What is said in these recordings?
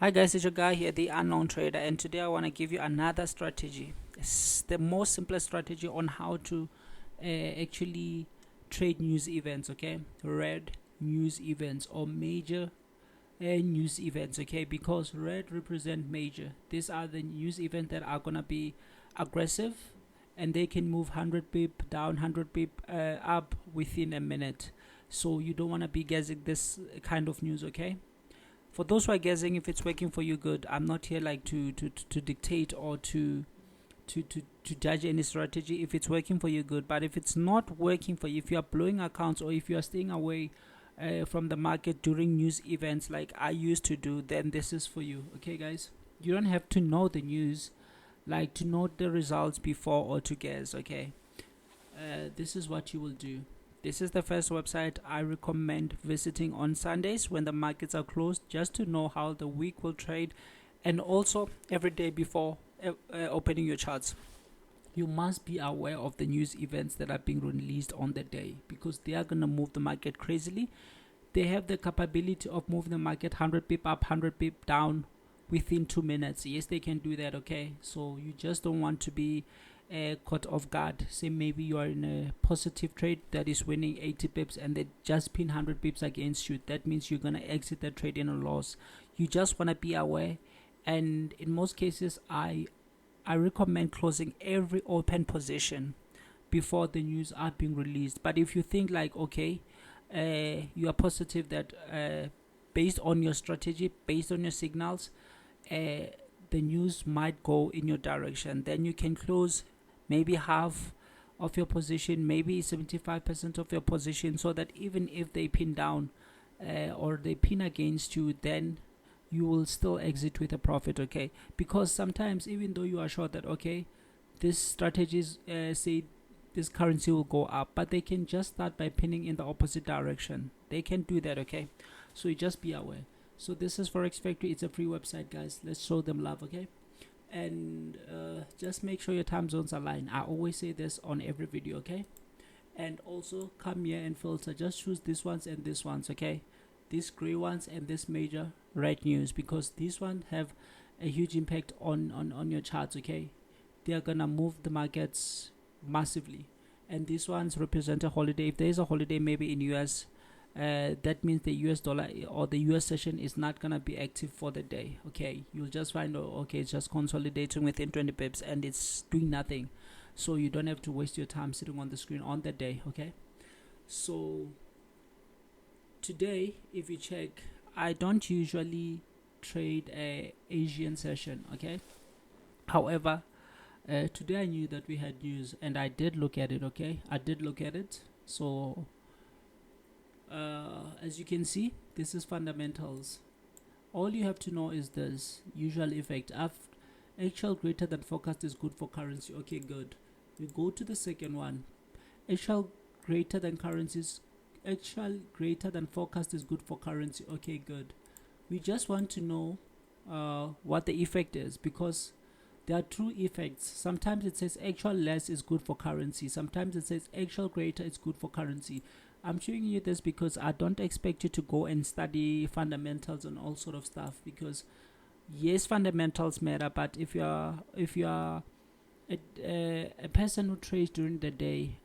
Hi guys, it's your guy here, the unknown trader, and today I want to give you another strategy. It's the most simplest strategy on how to actually trade news events, okay? Red news events or major news events, okay? Because red represent major. These are the news events that are gonna be aggressive, and they can move 100 pip down, 100 pip up within a minute. So you don't want to be guessing this kind of news, okay? For those who are guessing if it's working for you, good. I'm not here like to dictate or to judge any strategy. If it's working for you, good. But if it's not working for you, if you are blowing accounts or if you are staying away from the market during news events like I used to do, then this is for you. Okay, guys, you don't have to know the news, like to know the results before or to guess. Okay, this is what you will do. This is the first website I recommend visiting on Sundays when the markets are closed, just to know how the week will trade, and also every day before opening your charts. You must be aware of the news events that are being released on the day, because they are going to move the market crazily. They have the capability of moving the market 100 pip up, 100 pip down within 2 minutes. Yes, they can do that, okay? So you just don't want to be caught off guard. Say maybe you are in a positive trade that is winning 80 pips and they just pin 100 pips against you. That means you're going to exit that trade in a loss. You just want to be aware, and in most cases I recommend closing every open position before the news are being released. But if you think like, okay, you are positive that based on your strategy, based on your signals, the news might go in your direction, then you can close maybe half of your position, maybe 75% of your position, so that even if they pin down or they pin against you, then you will still exit with a profit, okay? Because sometimes, even though you are sure that, okay, this strategies say this currency will go up, but they can just start by pinning in the opposite direction. They can do that, okay? So you just be aware. So this is Forex Factory. It's a free website, guys. Let's show them love, okay? And just make sure your time zones align. I always say this on every video, okay? And also come here and filter. Just choose these ones and these ones, okay? These gray ones and this major red news, because these ones have a huge impact on your charts, okay? They are gonna move the markets massively. And these ones represent a holiday. If there is a holiday maybe in US, that means the US dollar or the US session is not gonna be active for the day, okay? You'll just find, oh, okay, it's just consolidating within 20 pips and it's doing nothing. So you don't have to waste your time sitting on the screen on that day, okay? So today, if you check, I don't usually trade a Asian session, okay? However, today I knew that we had news and I did look at it, okay? I did look at it. So as you can see, this is fundamentals. All you have to know is this usual effect. Actual greater than forecast is good for currency. Okay, good. We go to the second one. Actual greater than currencies. Actual greater than forecast is good for currency. Okay, good. We just want to know what the effect is, because there are true effects. Sometimes it says actual less is good for currency. Sometimes it says actual greater is good for currency. I'm showing you this because I don't expect you to go and study fundamentals and all sort of stuff, because yes, fundamentals matter, but if you are a person who trades during the day,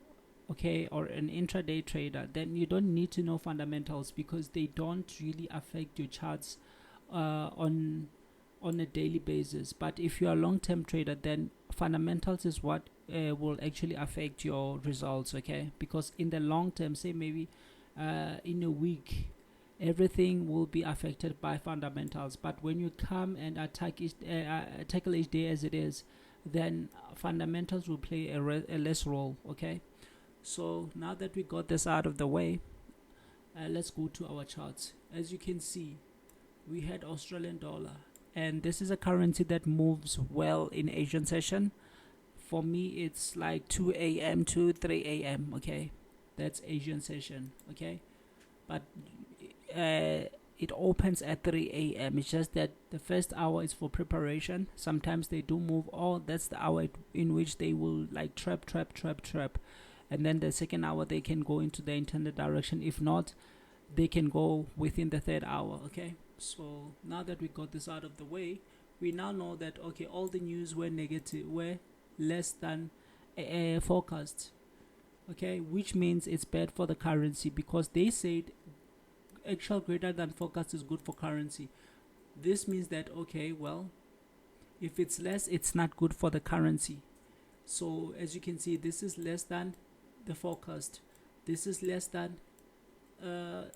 okay, or an intraday trader, then you don't need to know fundamentals, because they don't really affect your charts on a daily basis. But if you are a long-term trader, then fundamentals is what will actually affect your results, okay? Because in the long term, say maybe in a week, everything will be affected by fundamentals. But when you come and tackle each day as it is, then fundamentals will play a less role, okay? So now that we got this out of the way, let's go to our charts. As you can see, we had Australian dollar, and this is a currency that moves well in Asian session. For me, it's like 2 a.m. to 3 a.m. okay? That's Asian session, okay? But it opens at 3 a.m. It's just that the first hour is for preparation. Sometimes they do move, or that's the hour in which they will like trap, and then the second hour they can go into the intended direction. If not, they can go within the third hour, okay? So now that we got this out of the way, we now know that okay, all the news were negative, were less than forecast. Okay, which means it's bad for the currency, because they said actual greater than forecast is good for currency. This means that okay, well, if it's less, it's not good for the currency. So as you can see, this is less than the forecast. This is less than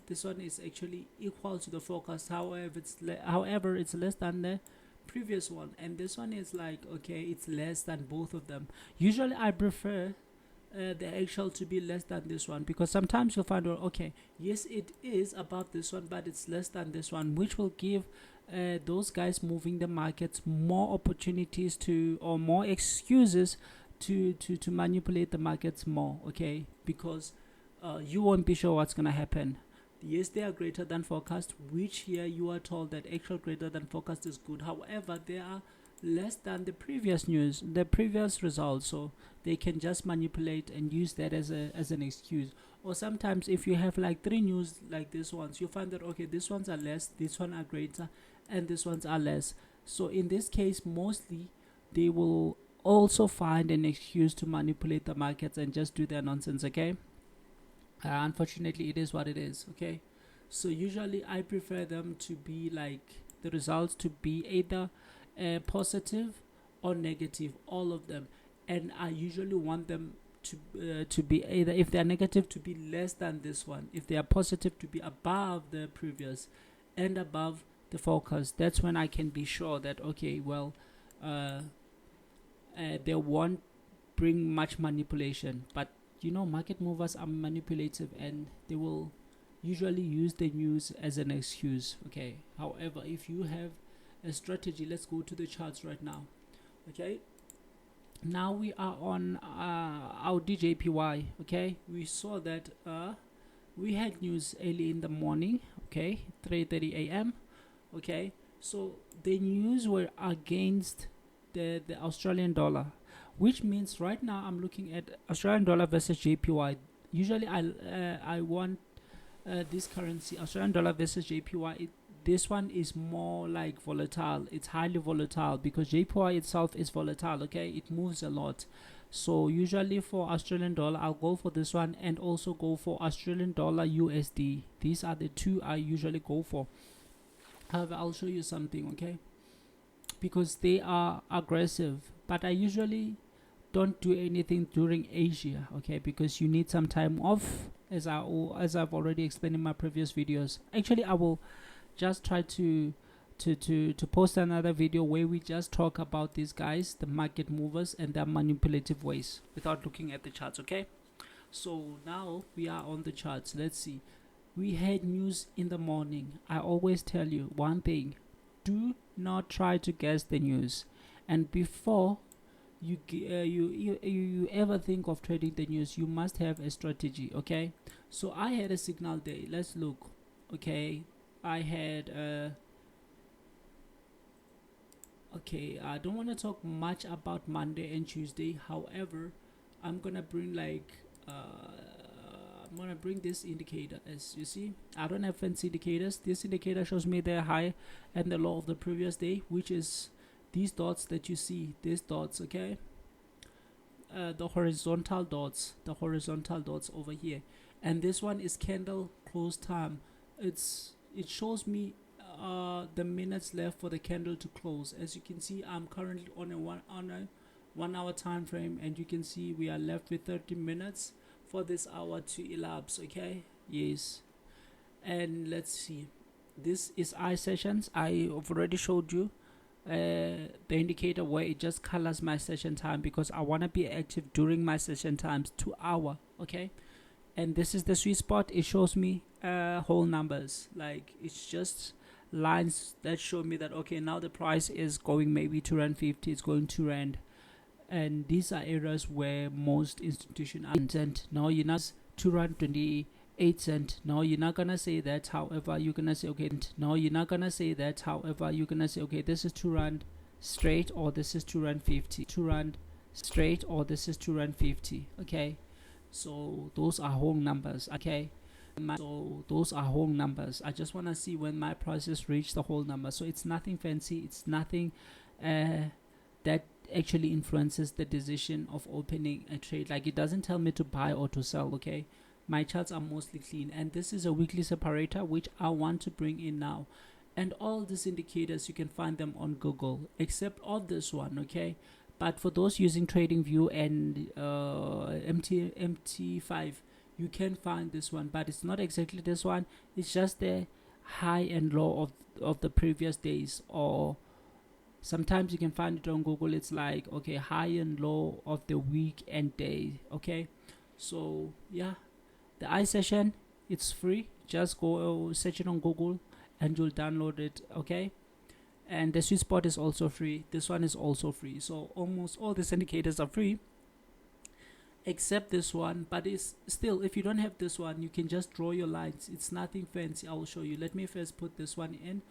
this one is actually equal to the forecast. However, it's less than the previous one, and this one is like okay, it's less than both of them. Usually I prefer the actual to be less than this one, because sometimes you'll find, well, okay, yes, it is above this one, but it's less than this one, which will give those guys moving the markets more opportunities to, or more excuses to manipulate the markets more. Okay, because you won't be sure what's gonna happen. Yes, they are greater than forecast, which here you are told that actual greater than forecast is good. However, they are less than the previous news, the previous results, so they can just manipulate and use that as an excuse. Or sometimes if you have like 3 news like this ones, you find that okay, these ones are less, these ones are greater, and these ones are less. So in this case, mostly they will also find an excuse to manipulate the markets and just do their nonsense. Okay, unfortunately it is what it is. Okay, so usually I prefer them to be like the results to be either positive or negative, all of them, and I usually want them to be either, if they are negative, to be less than this one, if they are positive, to be above the previous and above the forecast. That's when I can be sure that okay, well, they won't bring much manipulation. But you know, market movers are manipulative, and they will usually use the news as an excuse. Okay, however, if you have a strategy, let's go to the charts right now. Okay, now we are on our DJPY. Okay, we saw that we had news early in the morning. Okay, 3:30 a.m. Okay, so the news were against the Australian dollar, which means right now I'm looking at Australian dollar versus JPY. Usually I want this currency, Australian dollar versus JPY. This one is more like volatile. It's highly volatile because JPY itself is volatile. Okay, it moves a lot. So usually for Australian dollar, I'll go for this one, and also go for Australian dollar USD. These are the two I usually go for. However, I'll show you something. Okay, because they are aggressive, but I usually don't do anything during Asia. Okay, because you need some time off, as I've already explained in my previous videos. Actually, I will just try to post another video where we just talk about these guys, the market movers, and their manipulative ways without looking at the charts. Okay, so now we are on the charts. Let's see. We had news in the morning. I always tell you one thing: do not try to guess the news, and before you ever think of trading the news, you must have a strategy. Okay, so I had a signal day. Let's look. Okay, I had okay, I don't want to talk much about Monday and Tuesday. However, I'm gonna bring like I'm gonna bring this indicator. As you see, I don't have fancy indicators. This indicator shows me the high and the low of the previous day, which is these dots that you see, these dots. Okay, the horizontal dots over here, and this one is candle close time. It shows me the minutes left for the candle to close. As you can see, I'm currently on a 1 hour time frame, and you can see we are left with 30 minutes for this hour to elapse. Okay, yes, and let's see, this is I sessions. I have already showed you the indicator where it just colors my session time, because I want to be active during my session times, 2 hour. Okay, and this is the sweet spot. It shows me whole numbers, like it's just lines that show me that okay, now the price is going maybe to rand 50, it's going to rand, and these are areas where most institutions are. And now you're not to rand 28 cent. No, you're not gonna say that. However, you're gonna say okay. No, you're not gonna say that. However, you're gonna say okay, this is 2 rand straight, or this is 2 rand 50. 2 rand straight, or this is 2 rand 50. Okay, so those are whole numbers. Okay, So those are whole numbers. I just want to see when my prices reach the whole number. So it's nothing fancy. It's nothing that actually influences the decision of opening a trade. Like, it doesn't tell me to buy or to sell. Okay, my charts are mostly clean, and this is a weekly separator which I want to bring in now. And all these indicators, you can find them on Google, except all this one. Okay, but for those using TradingView and MT5, you can find this one, but it's not exactly this one. It's just the high and low of the previous days, or sometimes you can find it on Google. It's like, okay, high and low of the week and day. Okay, so yeah, the iSession, it's free. Just go search it on Google and you'll download it. Okay, and the sweet spot is also free. This one is also free. So almost all these indicators are free except this one, but it's still, if you don't have this one, you can just draw your lines. It's nothing fancy. I will show you. Let me first put this one in,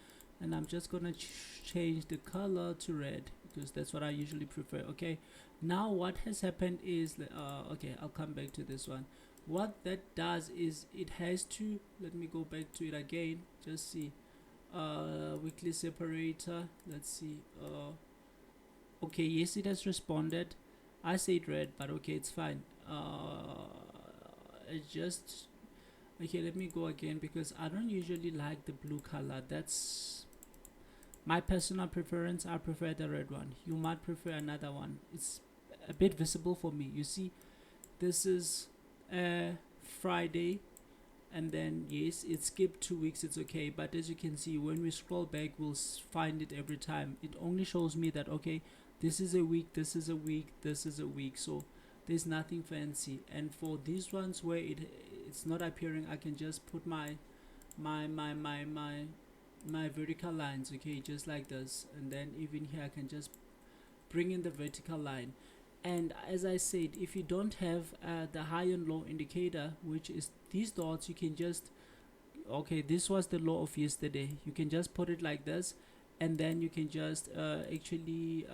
and I'm just gonna change the color to red because that's what I usually prefer. Okay, now what has happened is okay, I'll come back to this one. What that does is it has to, let me go back to it again, just see weekly separator. Let's see. Okay, yes, it has responded. I said red, but okay, it's fine. It's just okay. Let me go again because I don't usually like the blue color. That's my personal preference. I prefer the red one. You might prefer another one. It's a bit visible for me. You see, this is Friday, and then yes, it skipped 2 weeks. It's okay, but as you can see, when we scroll back, we'll find it every time. It only shows me that okay, this is a week, this is a week, this is a week. So there's nothing fancy. And for these ones where it's not appearing, I can just put my vertical lines, okay, just like this. And then even here I can just bring in the vertical line. And as I said, if you don't have the high and low indicator, which is these dots, you can just, okay, this was the low of yesterday, you can just put it like this, and then you can just actually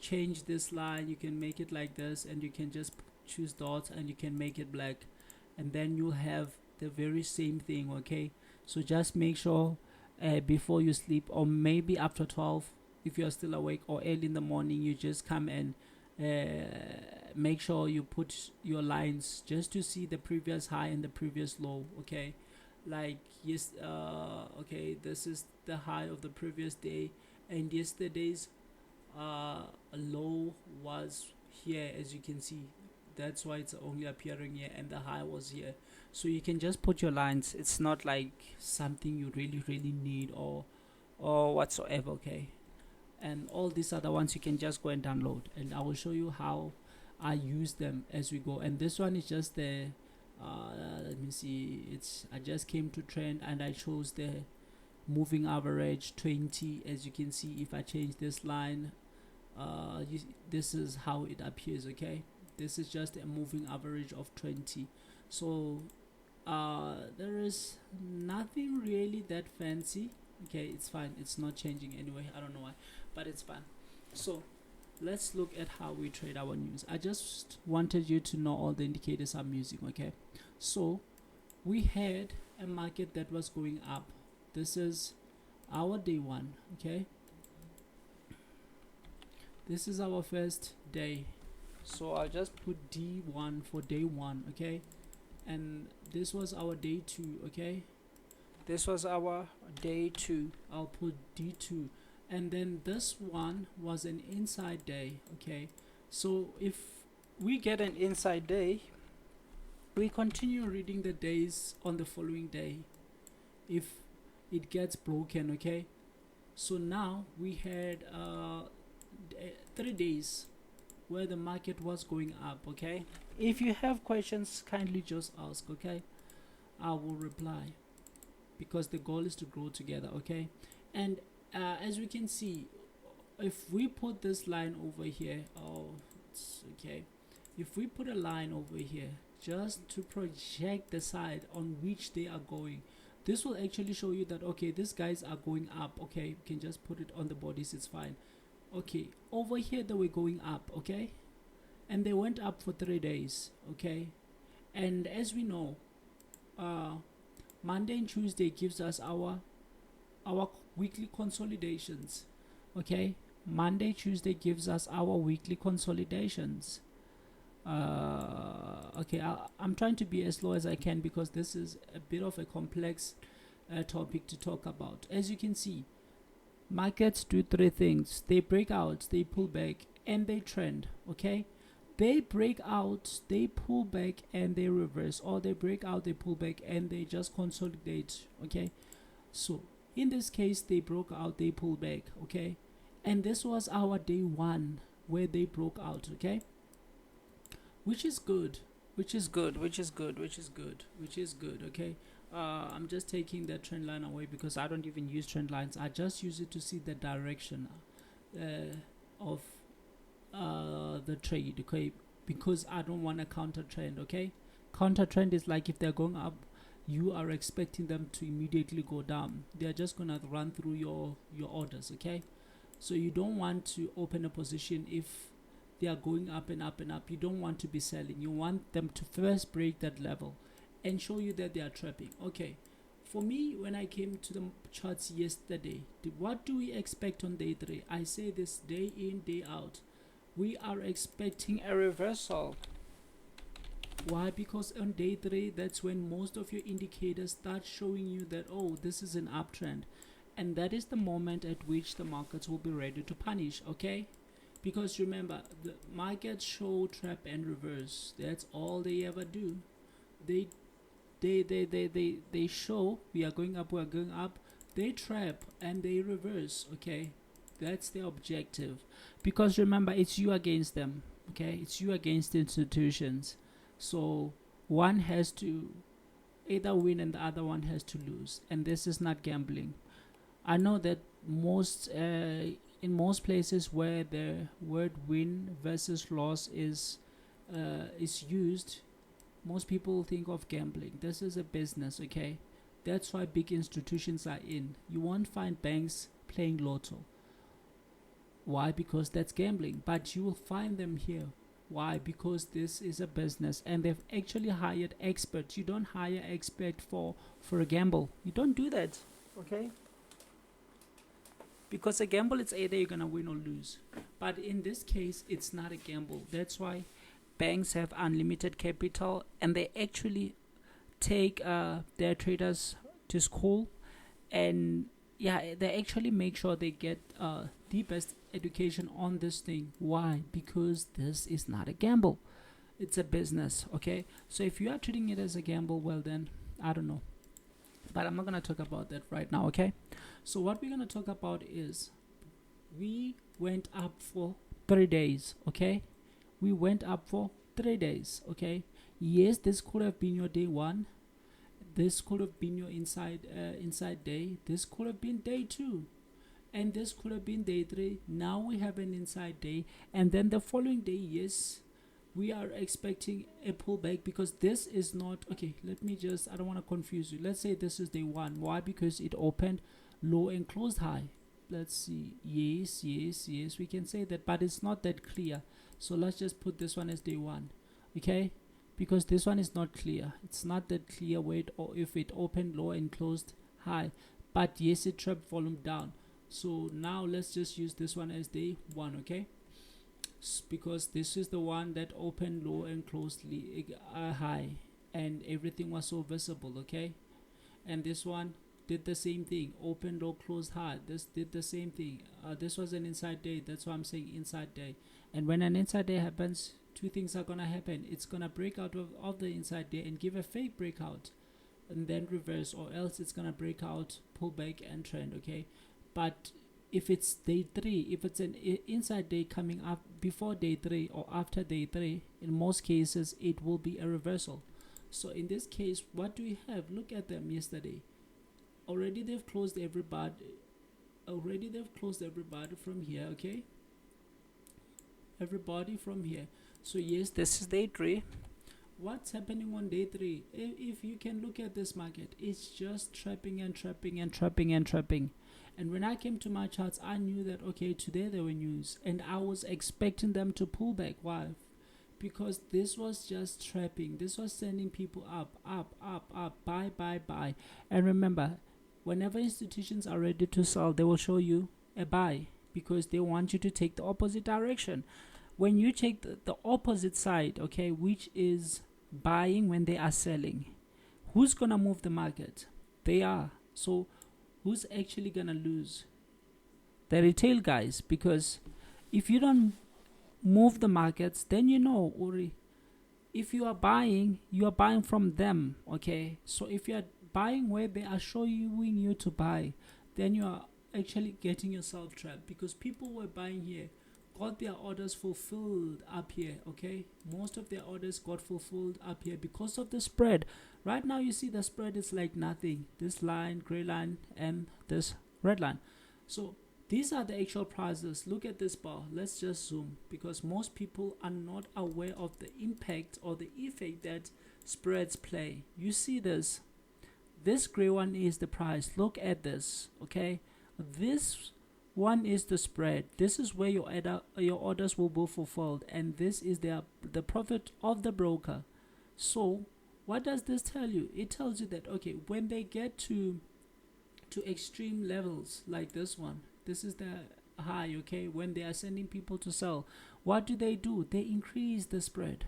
change this line. You can make it like this, and you can just choose dots and you can make it black, and then you'll have the very same thing. Okay, so just make sure before you sleep, or maybe after 12 if you are still awake, or early in the morning, you just come and make sure you put your lines just to see the previous high and the previous low. Okay, like yes, okay, this is the high of the previous day, and yesterday's low was here, as you can see. That's why it's only appearing here, and the high was here. So you can just put your lines. It's not like something you really need or whatsoever. Okay, and all these other ones you can just go and download, and I will show you how I use them as we go. And this one is just the let me see, I just came to trend and I chose the moving average 20. As you can see, if I change this line, this is how it appears. Okay, this is just a moving average of 20. So there is nothing really that fancy. Okay, it's fine, it's not changing anyway, I don't know why, but it's fine. So let's look at how we trade our news. I just wanted you to know all the indicators I'm using. Okay, so we had a market that was going up. This is our day one. Okay, this is our first day, so I'll just put D1 for day one. Okay, and this was our day two. Okay, this was our day two. I'll put D2, and then this one was an inside day. Okay, so if we get an inside day, we continue reading the days on the following day if it gets broken. Okay, so now we had 3 days where the market was going up. Okay, if you have questions, kindly just ask. Okay, I will reply, because the goal is to grow together. Okay, and as we can see, if we put this line over here, okay, if we put a line over here just to project the side on which they are going, this will actually show you that okay, these guys are going up. Okay, you can just put it on the bodies, it's fine. Okay, over here they were going up. Okay, and they went up for 3 days. Okay, and as we know, Monday and Tuesday gives us our weekly consolidations. Okay, Monday, Tuesday gives us our weekly consolidations. Okay, I'm trying to be as slow as I can because this is a bit of a complex topic to talk about. As you can see, markets do three things: they break out, they pull back, and they trend. Okay, they break out, they pull back, and they reverse, or they break out, they pull back, and they just consolidate. Okay, so in this case, they broke out, they pulled back. Okay, and this was our day one where they broke out. Okay, which is good, which is good, which is good, which is good, which is good. Okay, I'm just taking that trend line away because I don't even use trend lines. I just use it to see the direction of the trade. Okay, because I don't want a counter trend. Okay, counter trend is like if they're going up, you are expecting them to immediately go down. They're just gonna run through your orders. Okay, so you don't want to open a position if they are going up and up and up. You don't want to be selling. You want them to first break that level and show you that they are trapping. Okay, for me, when I came to the charts yesterday, what do we expect on day 3? I say this day in, day out. We are expecting a reversal. Why? Because on day 3, that's when most of your indicators start showing you that, oh, this is an uptrend. And that is the moment at which the markets will be ready to punish. Okay, because remember, the markets show trap and reverse. That's all they ever do. They show we are going up, we are going up. They trap and they reverse. Okay, that's their objective. Because remember, it's you against them. Okay, it's you against institutions. So one has to either win and the other one has to lose. And this is not gambling. I know that in most places where the word win versus loss is used, most people think of gambling. This is a business. Okay, that's why big institutions are in. You won't find banks playing lotto. Why? Because that's gambling. But you will find them here. Why? Because this is a business and they've actually hired experts. You don't hire expert for a gamble. You don't do that. Okay, because a gamble, it's either you're gonna win or lose. But in this case, it's not a gamble. That's why banks have unlimited capital and they actually take their traders to school, and yeah, they actually make sure they get the best education on this thing. Why? Because this is not a gamble, it's a business. Okay, so if you are treating it as a gamble, well then I don't know, but I'm not going to talk about that right now. Okay, so what we're going to talk about is we went up for 3 days. Okay, we went up for 3 days. Okay, yes, this could have been your day 1, this could have been your inside day, this could have been day 2, and this could have been day 3. Now we have an inside day, and then the following day, yes, we are expecting a pullback because this is not okay. Let me just, I don't want to confuse you. Let's say this is day 1. Why? Because it opened low and closed high. Let's see. Yes, we can say that, but it's not that clear. So let's just put this one as day 1. Okay, because this one is not clear. It's not that clear where if it opened low and closed high, but yes, it trapped volume down. So now let's just use this one as day 1. Okay, because this is the one that opened low and closed high, and everything was so visible. Okay, and this one did the same thing, open low, closed high. This did the same thing. This was an inside day. That's why I'm saying inside day. And when an inside day happens, 2 things are gonna happen. It's gonna break out of the inside day and give a fake breakout and then reverse, or else it's gonna break out, pull back and trend. Okay, but if it's day 3, if it's an inside day coming up before day 3 or after day 3, in most cases it will be a reversal. So in this case, what do we have? Look at them yesterday. Already they've closed everybody. From here. Okay, everybody from here. So yes, this is day 3. What's happening on day 3? If you can look at this market, it's just trapping and trapping and trapping and trapping. And when I came to my charts, I knew that okay, today there were news, and I was expecting them to pull back. Why? because this was just trapping. This was sending people up, buy, buy, buy. And remember, whenever institutions are ready to sell, they will show you a buy because they want you to take the opposite direction. When you take the opposite side, okay, which is buying when they are selling, who's gonna move the market? They are. So who's actually gonna lose? The retail guys, because if you don't move the markets, then Uri, if you are buying from them, okay? So if you are buying where they are showing you to buy, then you are actually getting yourself trapped, because people were buying here got their orders fulfilled up here, okay? Most of their orders got fulfilled up here because of the spread. Right now you see the spread is like nothing. This line, gray line, and this red line. So these are the actual prices. Look at this bar. Let's just zoom, because most people are not aware of the impact or the effect that spreads play. You see this gray one is the price. Look at this, okay? This one is the spread. This is where your orders will be fulfilled, and this is the profit of the broker. So what does this tell you? It tells you that, okay, when they get to extreme levels like this one, this is the high, okay? When they are sending people to sell, what do? They increase the spread.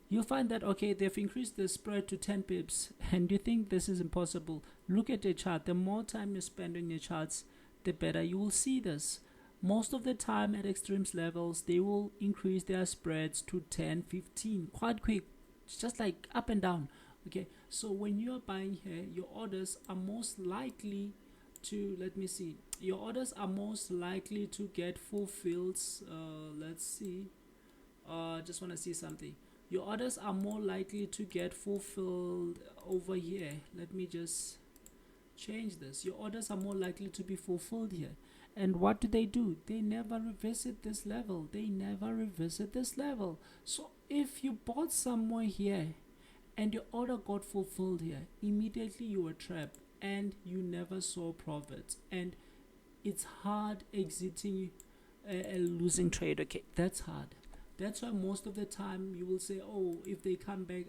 You find that, okay, they've increased the spread to 10 pips, and you think this is impossible. Look at your chart. The more time you spend on your charts, the better you will see this. Most of the time at extremes levels, they will increase their spreads to 10, 15, quite quick. It's just like up and down. Okay, so when you are buying here, your orders are most likely to, your orders are most likely to get fulfilled. Let's see. Just want to see something. Your orders are more likely to get fulfilled over here. Let me just change this. Your orders are more likely to be fulfilled here. And what do? They never revisit this level. So if you bought somewhere here and your order got fulfilled here, immediately you were trapped and you never saw profits, and it's hard exiting a losing trade. Okay, that's hard. That's why most of the time you will say, oh, if they come back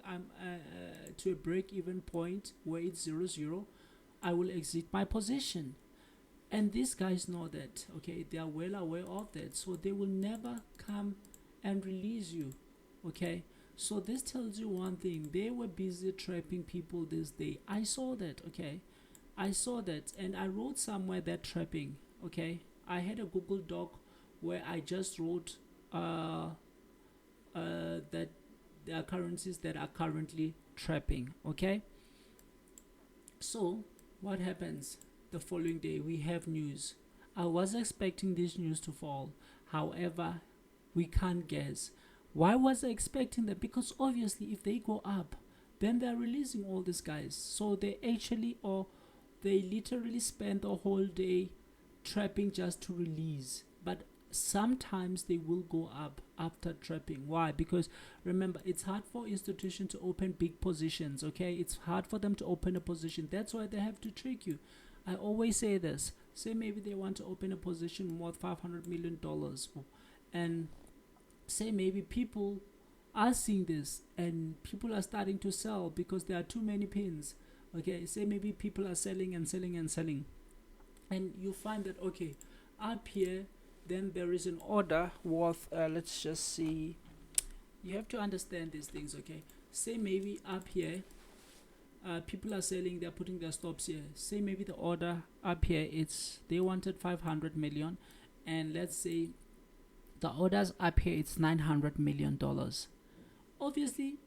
to a break-even point where it's 0-0, I will exit my position. And these guys know that, okay? They are well aware of that, so they will never come and release you, okay? So this tells you one thing. They were busy trapping people this day. I saw that, okay? I saw that, and I wrote somewhere that trapping, okay? I had a Google Doc where I just wrote that there are currencies that are currently trapping, okay? So what happens? The following day we have news. I was expecting this news to fall. However, we can't guess. Why was I expecting that? Because obviously if they go up, then they're releasing all these guys. So they literally spend the whole day trapping just to release. But sometimes they will go up after trapping. Why? Because remember, it's hard for institutions to open big positions, okay? It's hard for them to open a position. That's why they have to trick you. I always say this. Say maybe they want to open a position worth $500 million, and say maybe people are seeing this and people are starting to sell because there are too many pins. Okay, say maybe people are selling and selling and selling, and you find that, okay, up here then there is an order worth let's just see. You have to understand these things, okay? Say maybe up here people are selling, they're putting their stops here. Say maybe the order up here, they wanted 500 million, and let's say the orders up here, it's $900 million. Obviously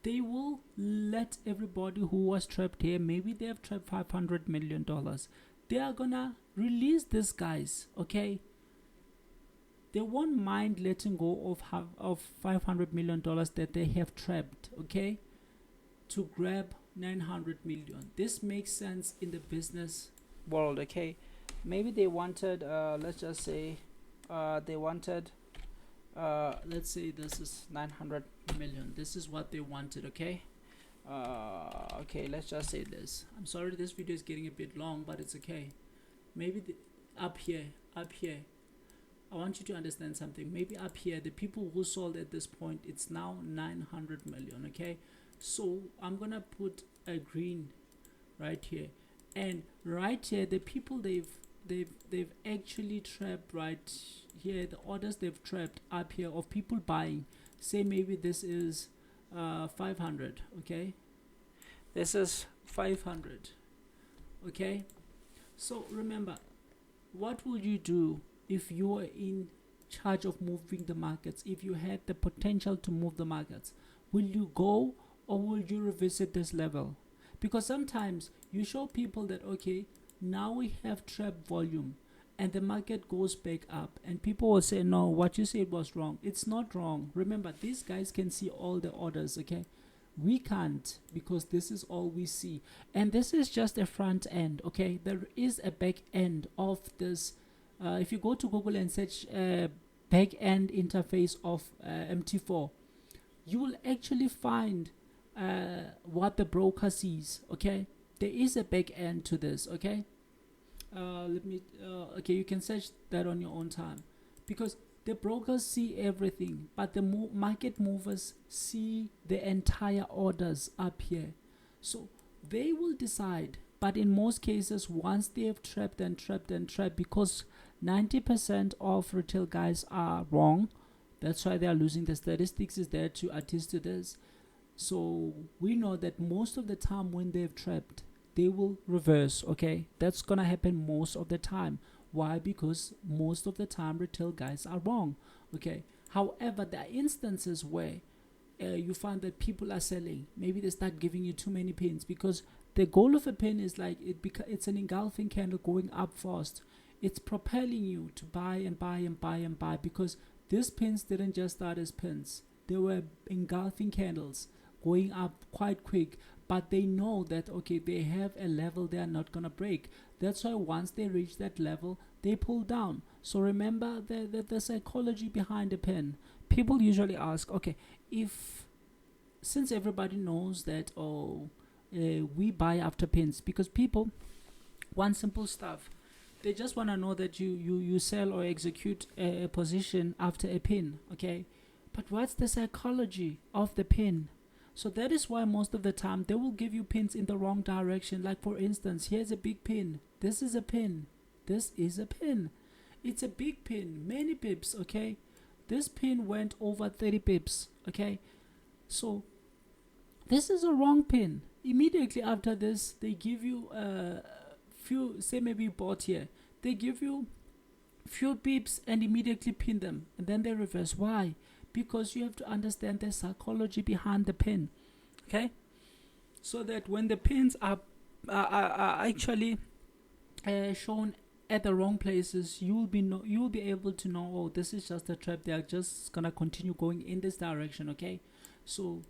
they will let everybody who was trapped here, maybe they have trapped $500 million, they are gonna release these guys, okay? They won't mind letting go of $500 million that they have trapped, okay, to grab 900 million. This makes sense in the business world, okay? Maybe they wanted let's just say they wanted let's say this is 900 million. This is what they wanted, okay? Okay, let's just say this. I'm sorry this video is getting a bit long, but it's okay. Maybe up here I want you to understand something. Maybe up here, the people who sold at this point, it's now 900 million. Okay, so I'm gonna put a green right here, and right here, the people they've actually trapped right here. The orders they've trapped up here of people buying. Say maybe this is 500. Okay, this is 500. Okay, so remember, what would you do if you were in charge of moving the markets? If you had the potential to move the markets, will you go or will you revisit this level? Because sometimes you show people that, okay, now we have trap volume and the market goes back up, and people will say, no, what you said was wrong. It's not wrong. Remember, these guys can see all the orders. Okay, we can't, because this is all we see, and this is just a front end. Okay, there is a back end of this. If you go to Google and search back end interface of MT4, you will actually find what the broker sees. Okay, there is a back end to this. Okay, okay, you can search that on your own time, because the brokers see everything, but the market movers see the entire orders up here. So they will decide, but in most cases, once they have trapped and trapped and trapped, because 90% of retail guys are wrong, that's why they are losing. The statistics is there to attest to this. So we know that most of the time when they've trapped, they will reverse. Okay, that's gonna happen most of the time. Why? Because most of the time retail guys are wrong. Okay, however, there are instances where you find that people are selling. Maybe they start giving you too many pins, because the goal of a pin is like it's an engulfing candle going up fast. It's propelling you to buy and buy and buy and buy, because these pins didn't just start as pins. They were engulfing candles going up quite quick, but they know that, okay, they have a level they are not gonna break. That's why once they reach that level, they pull down. So remember the psychology behind a pin. People usually ask, okay, since everybody knows that, we buy after pins, because people want simple stuff. They just want to know that you sell or execute a position after a pin. Okay, but what's the psychology of the pin? So that is why most of the time they will give you pins in the wrong direction. Like, for instance, here's a big pin. This is a pin. This is a pin. It's a big pin, many pips. Okay, this pin went over 30 pips. Okay, so this is a wrong pin. Immediately after this, they give you a few, say maybe you bought here, they give you few pips and immediately pin them, and then they reverse. Why? Because you have to understand the psychology behind the pin. Okay, so that when the pins are actually shown at the wrong places, you will be able to know, oh, this is just a trap. They are just gonna continue going in this direction. Okay, so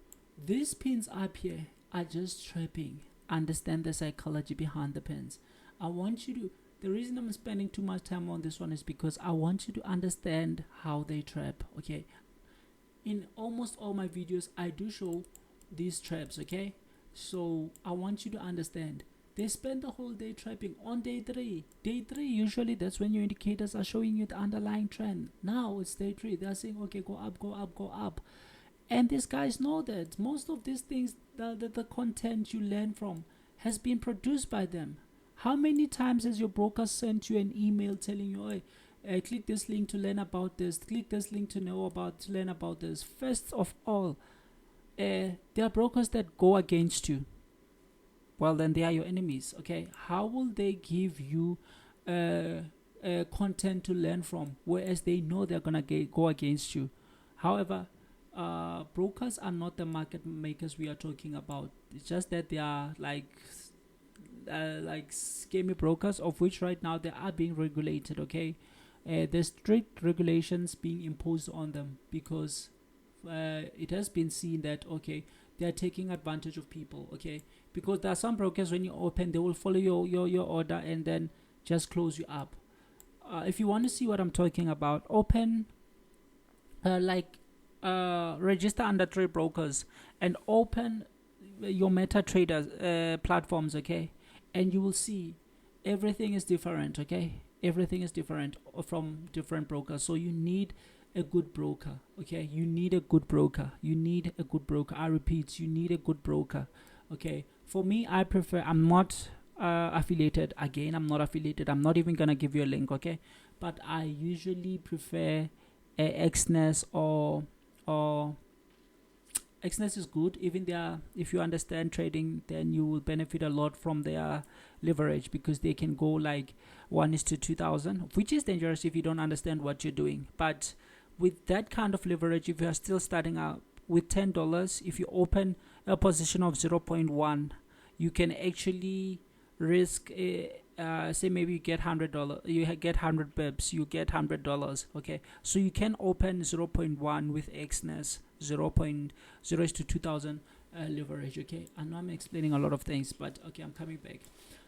these pins up here are just trapping. Understand the psychology behind the pins. I want you to, the reason I'm spending too much time on this one is because I want you to understand how they trap. Okay, in almost all my videos I do show these traps. Okay, so I want you to understand. They spend the whole day trapping. On day 3, usually that's when your indicators are showing you the underlying trend. Now it's day 3, they're saying, okay, go up, go up, go up. And these guys know that most of these things, the content you learn from, has been produced by them. How many times has your broker sent you an email telling you, hey, click this link to learn about this, click this link to learn about this? First of all, there are brokers that go against you. Well, then they are your enemies. Okay, how will they give you content to learn from, whereas they know they're gonna go against you? However, brokers are not the market makers we are talking about. It's just that they are like scammy brokers, of which right now they are being regulated. Okay, there's strict regulations being imposed on them, because it has been seen that, okay, they are taking advantage of people. Okay, because there are some brokers, when you open, they will follow your order and then just close you up. If you want to see what I'm talking about, open register under trade brokers and open your MetaTrader platforms. Okay, and you will see everything is different, okay? Everything is different from different brokers. So you need a good broker, okay? You need a good broker. You need a good broker. I repeat, you need a good broker, okay? For me, I prefer, I'm not affiliated. Again, I'm not affiliated. I'm not even gonna give you a link, okay? But I usually prefer Xness or Xness is good. Even there, if you understand trading, then you will benefit a lot from their leverage, because they can go like 1:2000, which is dangerous if you don't understand what you're doing. But with that kind of leverage, if you are still starting out with $10, if you open a position of 0.1, you can actually risk say maybe you get $100, you get 100 bips, you get $100, okay? So you can open 0.1 with Xness, 0.0 is to 2000 leverage, okay? I know I'm explaining a lot of things, but okay, I'm coming back.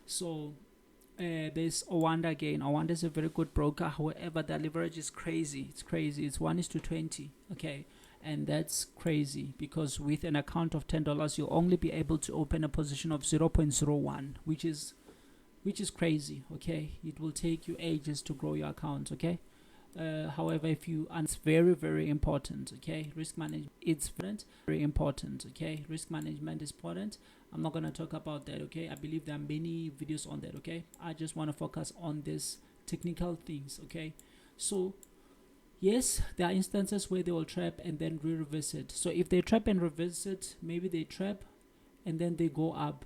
So there's Owanda again. Owanda is a very good broker. However, the leverage is crazy. It's crazy. It's 1:20, okay? And that's crazy, because with an account of $10, you'll only be able to open a position of 0.01, which is crazy, okay? It will take you ages to grow your account, okay? However, if you, and it's very, very important, okay? Risk management, it's very important, okay? Risk management is important. I'm not going to talk about that, okay? I believe there are many videos on that, okay? I just want to focus on this technical things, okay? So yes, there are instances where they will trap and then revisit. So if they trap and revisit, maybe they trap and then they go up.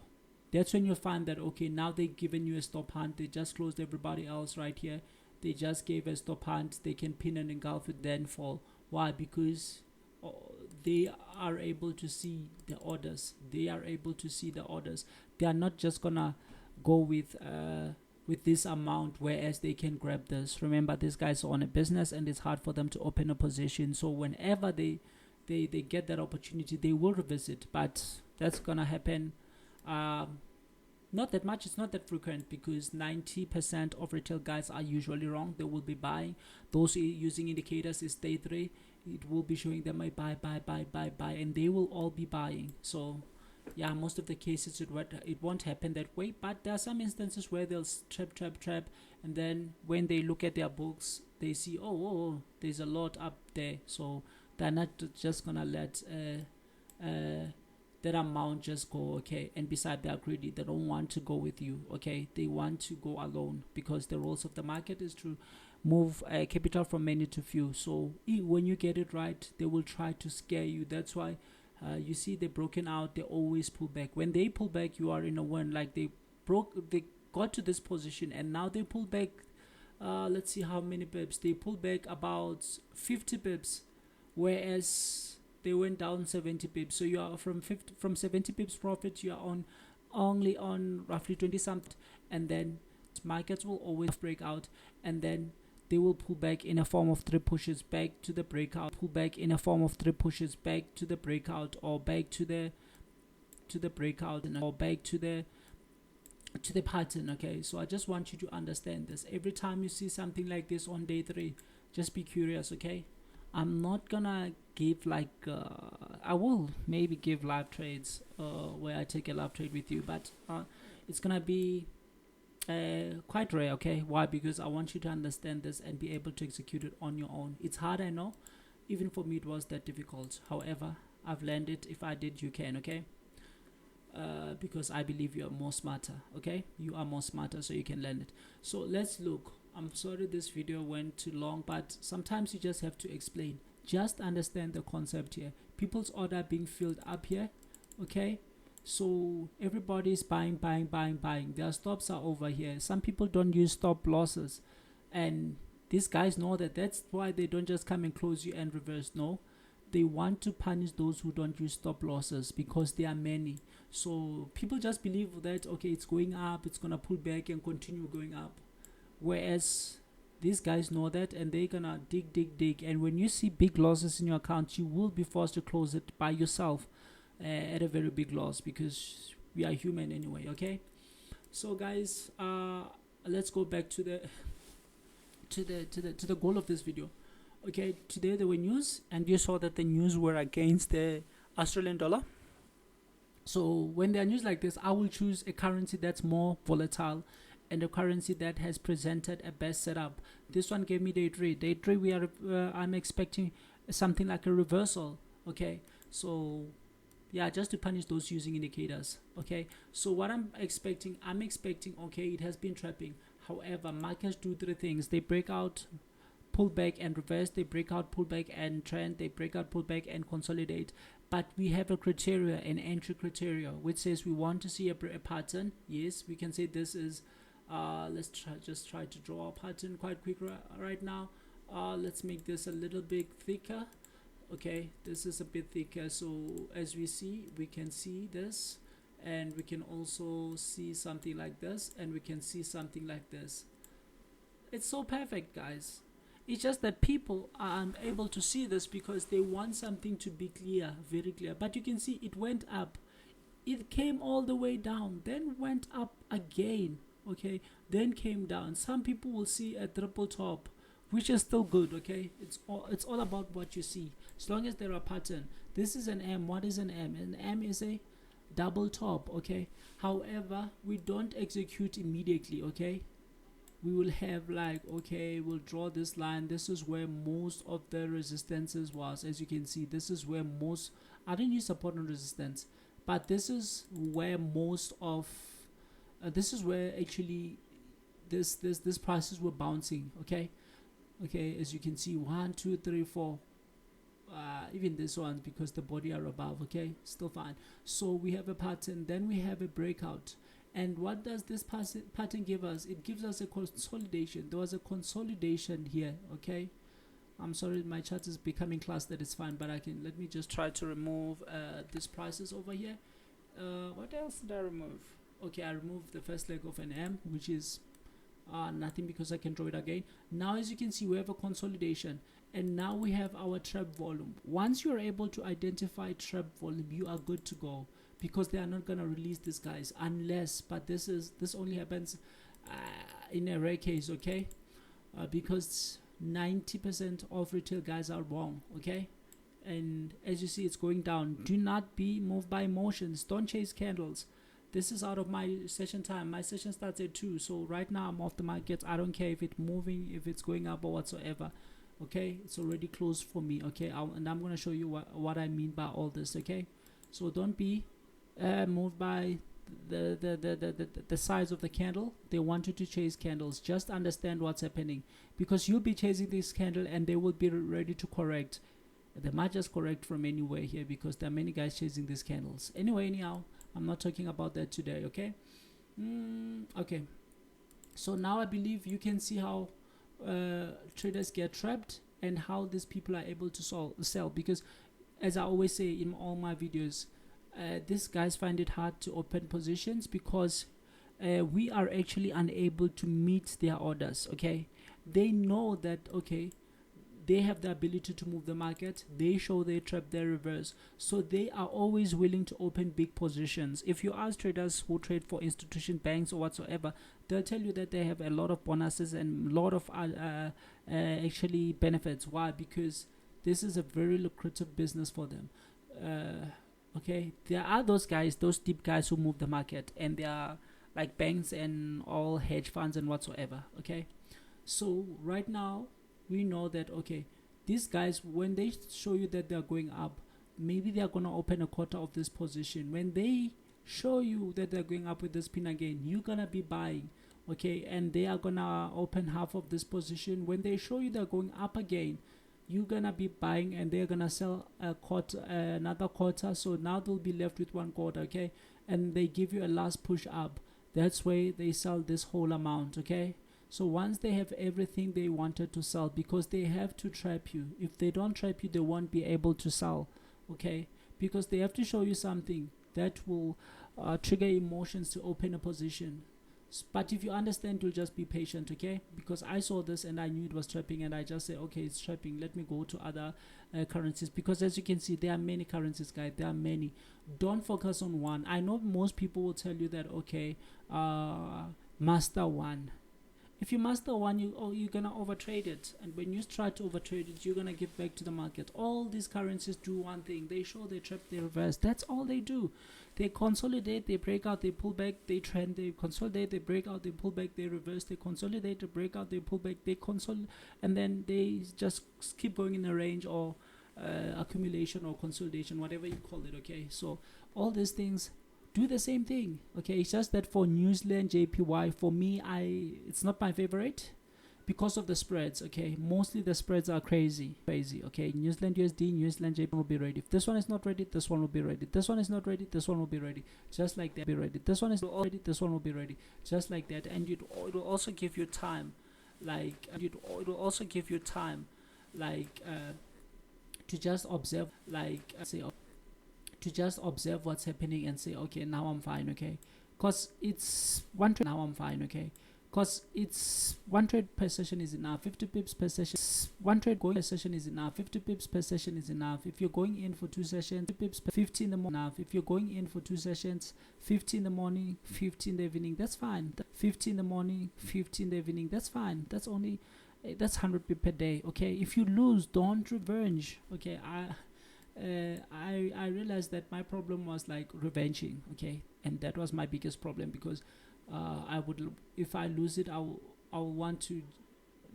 That's when you find that, okay, now they've given you a stop hunt. They just closed everybody else right here. They just gave a stop hunt. They can pin and engulf it, then fall. Why? Because they are able to see the orders. They are able to see the orders. They are not just gonna go with this amount, whereas they can grab this. Remember, these guys are on a business and it's hard for them to open a position. So whenever they get that opportunity, they will revisit. But that's gonna happen not that much. It's not that frequent, because 90% of retail guys are usually wrong. They will be buying. Those using indicators is day 3. It will be showing them a buy, and they will all be buying. So yeah, most of the cases it won't happen that way, but there are some instances where they'll trap, and then when they look at their books, they see, oh, there's a lot up there. So they're not just gonna let that amount just go, okay? And besides, they are greedy. They don't want to go with you, okay? They want to go alone, because the rules of the market is to move capital from many to few. So when you get it right, they will try to scare you. That's why you see they're broken out. They always pull back. When they pull back, you are in a win. Like they got to this position and now they pull back. Let's see how many pips they pull back. About 50 pips, whereas they went down 70 pips. So you are from 70 pips profit, you are only on roughly 20 something, and then markets will always break out, and then they will pull back in a form of 3 pushes back to the breakout, pull back in a form of 3 pushes back to the breakout, or back to the breakout, or back to the pattern, okay? So I just want you to understand this. Every time you see something like this on day 3, just be curious, okay? I'm not gonna give like I will maybe give live trades where I take a live trade with you, but it's gonna be quite rare, okay? Why? Because I want you to understand this and be able to execute it on your own. It's hard, I know. Even for me it was that difficult. However, I've learned it. If I did, you can, okay? Because I believe you are more smarter, okay? You are more smarter, so you can learn it. So let's look. I'm sorry this video went too long, but sometimes you just have to explain. Just understand the concept here. People's order being filled up here, okay? So everybody is buying. Their stops are over here. Some people don't use stop losses, and these guys know that. That's why they don't just come and close you and reverse. No, they want to punish those who don't use stop losses, because there are many. So people just believe that, okay, it's going up, it's gonna pull back and continue going up, whereas these guys know that, and they're gonna dig, and when you see big losses in your account, you will be forced to close it by yourself at a very big loss, because we are human anyway, okay? So guys, let's go back to the goal of this video. Okay, today there were news, and you saw that the news were against the Australian dollar. So when there are news like this, I will choose a currency that's more volatile and a currency that has presented a best setup. This one gave me day 3. Day 3 we are I'm expecting something like a reversal. Okay, so yeah, just to punish those using indicators. Okay, so what I'm expecting, okay, it has been trapping. However, markets do 3 things: they break out, pull back and reverse, they break out, pull back and trend, they break out, pull back and consolidate. But we have a criteria, an entry criteria, which says we want to see a pattern. Yes, we can say this is let's try to draw a pattern quite quick right now. Let's make this a little bit thicker. Okay, this is a bit thicker, so as we can see this, and we can also see something like this, and we can see something like this. It's so perfect, guys. It's just that people are unable to see this because they want something to be clear, very clear. But you can see it went up, it came all the way down, then went up again, okay, then came down. Some people will see a triple top, which is still good. Okay, it's all about what you see, as long as there are pattern. This is an M. What is an M? An M is a double top. Okay, however, we don't execute immediately. Okay, we will have like, okay, we'll draw this line. This is where most of the resistances was. As you can see, this is where most, I didn't use support and resistance, but this is where most of this is where actually this prices were bouncing. Okay, as you can see, 1 2 3 4, even this one, because the body are above. Okay, still fine. So we have a pattern, then we have a breakout. And what does this pattern give us? It gives us a consolidation. There was a consolidation here. Okay, I'm sorry, my chart is becoming clustered. It's fine, but let me just try to remove these prices over here. What else did I remove? Okay, I removed the first leg of an M, which is nothing, because I can draw it again. Now, as you can see, we have a consolidation, and now we have our trap volume. Once you're able to identify trap volume, you are good to go, because they are not going to release these guys unless, but this only happens in a rare case. Okay, because 90% of retail guys are wrong. Okay, and as you see, it's going down. Do not be moved by emotions. Don't chase candles. This is out of my session time. My session starts at 2, so right now I'm off the market. I don't care if it's moving, if it's going up or whatsoever. Okay, it's already closed for me. Okay, and I'm going to show you what I mean by all this. Okay, so don't be moved by the size of the candle. They want you to chase candles. Just understand what's happening, because you'll be chasing this candle and they will be ready to correct. They might just correct from anywhere here, because there are many guys chasing these candles. Anyway, anyhow, I'm not talking about that today. Okay, okay, so now I believe you can see how traders get trapped and how these people are able to sell, because as I always say in all my videos, these guys find it hard to open positions because we are actually unable to meet their orders. Okay, they know that, okay, they have the ability to move the market. They show they trap, they reverse, so they are always willing to open big positions. If you ask traders who trade for institution, banks or whatsoever, they'll tell you that they have a lot of bonuses and a lot of actually benefits. Why? Because this is a very lucrative business for them. Okay, there are those guys, those deep guys who move the market, and they are like banks and all hedge funds and whatsoever. Okay, so right now we know that, okay, these guys, when they show you that they're going up, maybe they're going to open a quarter of this position. When they show you that they're going up with this pin again, you're going to be buying. Okay, and they are going to open half of this position. When they show you they're going up again, you're going to be buying, and they're going to sell a quarter, another quarter. So now they'll be left with 1 quarter. Okay, and they give you a last push up. That's why they sell this whole amount. Okay, so once they have everything they wanted to sell, because they have to trap you. If they don't trap you, they won't be able to sell. Okay, because they have to show you something that will trigger emotions to open a position. But if you understand, you'll just be patient. Okay, because I saw this and I knew it was trapping, and I just said, okay, it's trapping, let me go to other currencies, because as you can see, there are many currencies, guys. There are many. Don't focus on one. I know most people will tell you that, okay, master one. If you master one, you're gonna overtrade it, and when you try to overtrade it, you're gonna give back to the market. All these currencies do one thing: they show, they trap, they reverse. That's all they do. They consolidate, they break out, they pull back, they trend, they consolidate, they break out, they pull back, they reverse, they consolidate, they break out, they pull back, they consolidate, and then they just keep going in a range, or accumulation or consolidation, whatever you call it. Okay, so all these things do the same thing. Okay, it's just that for New Zealand JPY, for me, it's not my favorite because of the spreads. Okay, mostly the spreads are crazy. Okay, New Zealand USD, New Zealand JPY will be ready. If this one is not ready, this one will be ready. This one is not ready, this one will be ready. Just like that, be ready. This one is already, this one will be ready. Just like that, and it will also give you time, like it will also give you time, like to just observe, like to just observe what's happening and say, okay, now I'm fine. Okay, because it's one trade. Now I'm fine. Okay, because it's one trade per session is enough. 50 pips per session, one trade going per session is enough. 50 pips per session is enough. If you're going in for 2 sessions, 50 pips per 50 in the morning, enough. If you're going in for 2 sessions, 50 in the morning, 50 in the evening, that's fine. 50 in the morning, 50 in the evening, that's fine. That's only that's 100 pips per day. Okay, if you lose, don't revenge. Okay, I realized that my problem was like revenging. Okay, and that was my biggest problem, because I would, if I lose it, I will want to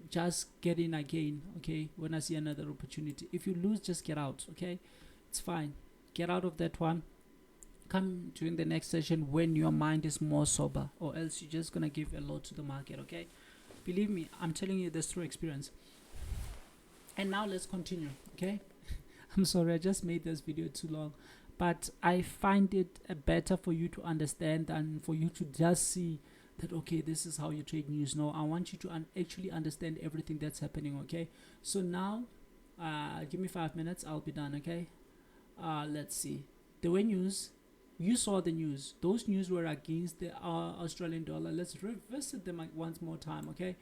just get in again. Okay, when I see another opportunity. If you lose, just get out. Okay, it's fine, get out of that one. Come during the next session when your mind is more sober, or else you're just gonna give a lot to the market. Okay, believe me, I'm telling you this through experience. And now let's continue. Okay, I'm sorry, I just made this video too long, but I find it better for you to understand than for you to just see that, okay, this is how you trade news. No, I want you to actually understand everything that's happening. Okay, so now give me 5 minutes, I'll be done. Okay, let's see. There were news. You saw the news. Those news were against the Australian dollar. Let's revisit them once more time. Okay,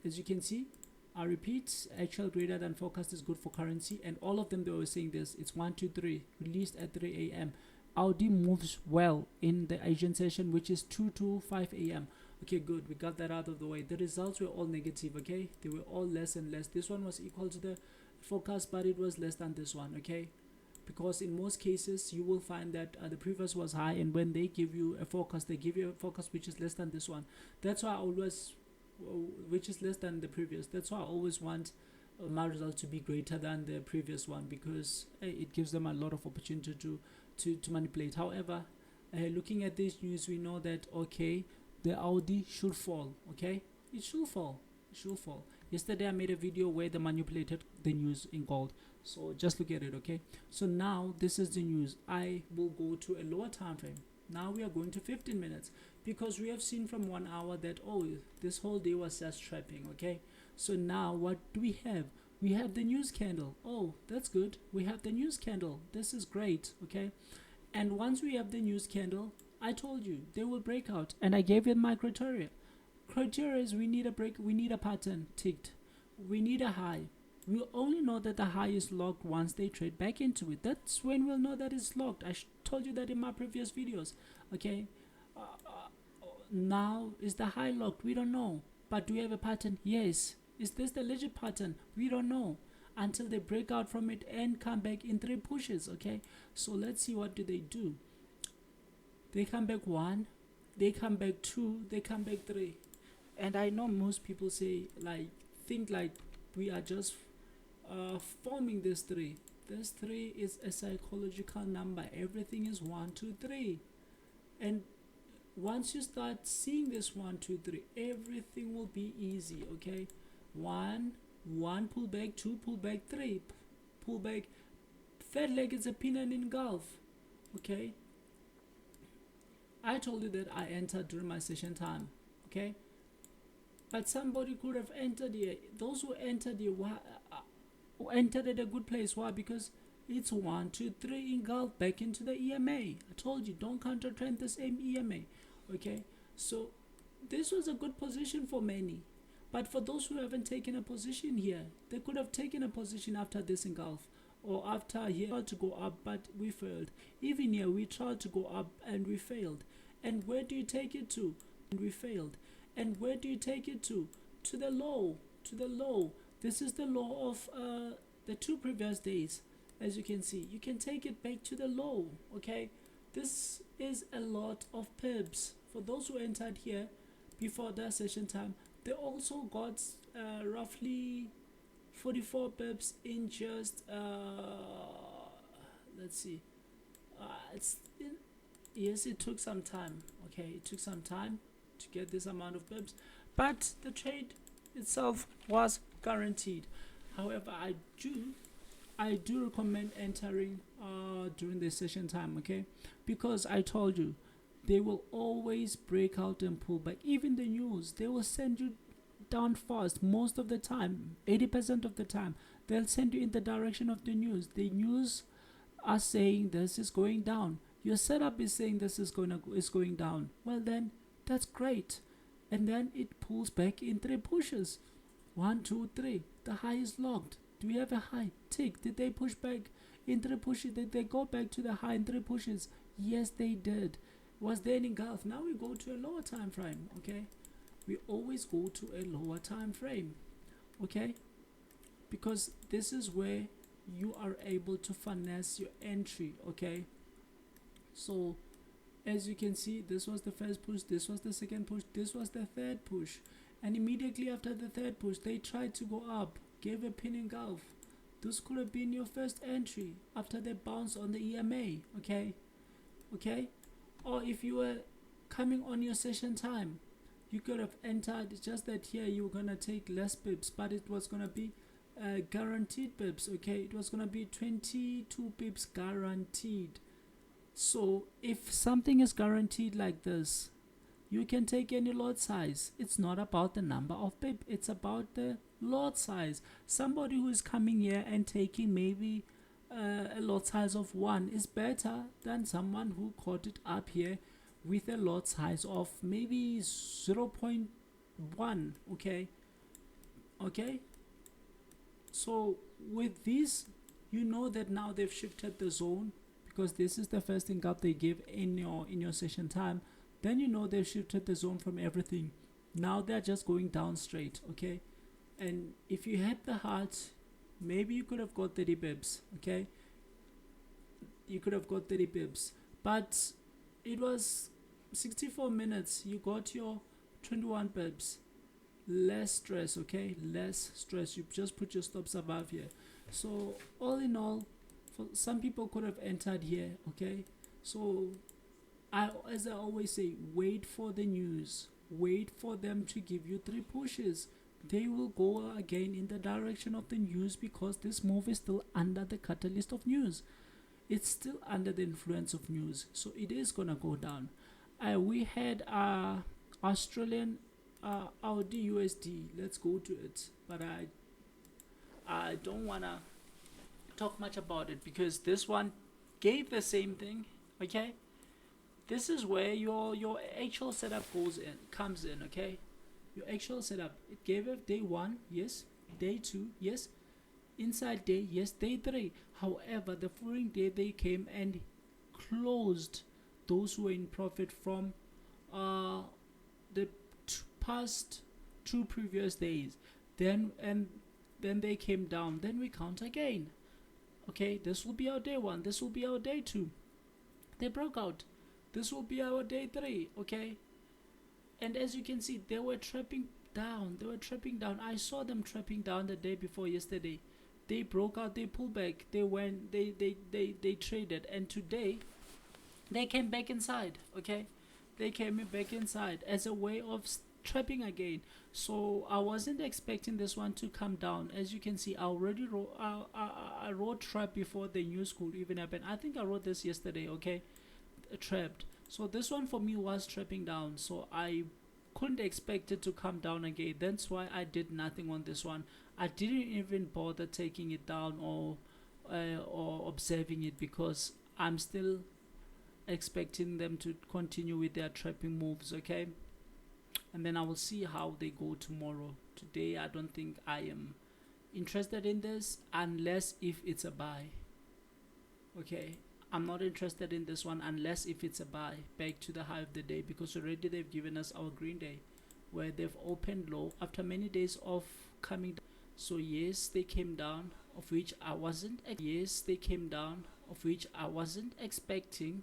as you can see, I repeat, actual greater than forecast is good for currency, and all of them, they were saying this. It's 1, 2, 3, released at 3 a.m. Audi moves well in the Asian session, which is 2 to 5 a.m. Okay, good, we got that out of the way. The results were all negative. Okay, they were all less and less. This one was equal to the forecast, but it was less than this one. Okay, because in most cases you will find that the previous was high, and when they give you a forecast, they give you a forecast which is less than this one. That's why I always, which is less than the previous. That's why I always want my result to be greater than the previous one, because it gives them a lot of opportunity to manipulate. However, looking at this news, we know that, okay, the Audi should fall. Okay, it should fall. It should fall. Yesterday I made a video where they manipulated the news in gold, so just look at it. Okay, so now this is the news. I will go to a lower time frame. Now we are going to 15 minutes, because we have seen from 1 hour that, oh, this whole day was just trapping. Okay, so now what do we have? We have the news candle. Oh, that's good. We have the news candle. This is great. Okay, and once we have the news candle, I told you they will break out, and I gave it my criteria. Criteria is, we need a break, we need a pattern ticked, we need a high. We'll only know that the high is locked once they trade back into it. That's when we'll know that it's locked. I told you that in my previous videos. Okay, now is the high locked? We don't know. But do we have a pattern? Yes. Is this the legit pattern? We don't know until they break out from it and come back in 3 pushes. Okay, so let's see, what do. They come back 1, they come back 2, they come back 3. And I know most people say, like, think like we are just forming this 3. This 3 is a psychological number. Everything is 1, 2, 3. And once you start seeing this 1, 2, 3, everything will be easy. Okay, 1 pull back, 2 pull back, 3 pull back. Third leg is a pin and engulf. Okay, I told you that I entered during my session time. Okay, but somebody could have entered here. Those who entered here who entered at a good place. Why? Because it's 1, 2, 3 engulf back into the EMA. I told you, don't counter trend the same EMA. Okay, so this was a good position for many, but for those who haven't taken a position here, they could have taken a position after this engulf, or after here. Tried to go up, but we failed. Even here we tried to go up and we failed. And where do you take it to? And we failed. And where do you take it to? To the low. To the low. This is the low of the 2 previous days. As you can see, you can take it back to the low. Okay, This is a lot of pips. For those who entered here before their session time, they also got roughly 44 pips in just let's see, yes, it took some time. Okay, it took some time to get this amount of pips, but the trade itself was guaranteed. However, I do recommend entering during the session time, okay, because I told you they will always break out and pull back. Even the news, they will send you down fast most of the time. 80% of the time they'll send you in the direction of the news. The news are saying this is going down, your setup is saying this is going down. Well, then that's great. And then it pulls back in 3 pushes. 1, 2, 3. The high is locked. Do we have a high? Tick. Did they push back in 3 pushes? Did they go back to the high in 3 pushes? Yes, they did. Was there any engulf? Now we go to a lower time frame. Okay, we always go to a lower time frame. Okay, because this is where you are able to finesse your entry. Okay, so as you can see, this was the first push, this was the second push, this was the third push, and immediately after the third push they tried to go up, gave a pin engulf. This could have been your first entry after they bounce on the EMA. Okay, or if you were coming on your session time, you could have entered. It's just that here you were gonna take less pips, but it was gonna be guaranteed pips. Okay, it was gonna be 22 pips guaranteed. So if something is guaranteed like this, you can take any lot size. It's not about the number of pip, it's about the lot size. Somebody who is coming here and taking maybe a lot size of 1 is better than someone who caught it up here with a lot size of maybe 0.1. Okay, so with this, you know that now they've shifted the zone, because this is the first thing up they give in your session time. Then you know they've shifted the zone from everything. Now they're just going down straight. Okay, and if you had the heart, maybe you could have got 30 pips. Okay, you could have got 30 pips, but it was 64 minutes. You got your 21 pips. Less stress. Okay, less stress. You just put your stops above here. So all in all, for some people could have entered here. Okay, so as I always say, wait for the news, wait for them to give you 3 pushes. They will go again in the direction of the news, because this move is still under the catalyst of news. It's still under the influence of news, so it is gonna go down. We had Australian Audi USD. Let's go to it, but I don't wanna talk much about it, because this one gave the same thing. Okay, this is where your actual setup comes in. Okay, your actual setup, it gave it day 1, yes, day 2, yes, inside day, yes, day 3. However, the following day they came and closed those who were in profit from the past 2 previous days. Then they came down. Then we count again. Okay, this will be our day 1, this will be our day 2. They broke out. This will be our day 3. Okay, and as you can see, they were trapping down. I saw them trapping down the day before yesterday. They broke out, they pulled back, they went, they traded, and today they came back inside. Okay, they came back inside as a way of trapping again. So I wasn't expecting this one to come down. As you can see, I already wrote trap before the news could even happen. I think I wrote this yesterday. Okay, trapped. So this one for me was trapping down, so I couldn't expect it to come down again. That's why I did nothing on this one. I didn't even bother taking it down or observing it, because I'm still expecting them to continue with their trapping moves. Okay, and then I will see how they go tomorrow. Today I don't think I am interested in this, unless if it's a buy. Okay, I'm not interested in this one unless if it's a buy back to the high of the day, because already they've given us our green day where they've opened low after many days of coming down. So yes, they came down, of which I wasn't expecting.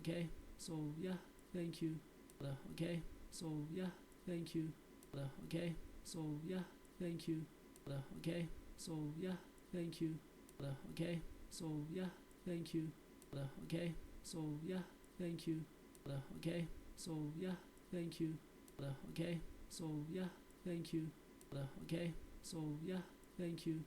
Okay, so yeah, thank you. Okay, so yeah, thank you. Okay, so yeah, thank you. Okay, so yeah, thank you. Okay, so yeah, thank you. Okay, so yeah, thank you. Okay, so yeah, thank you. Okay, so yeah, thank you. Okay, so yeah, thank you.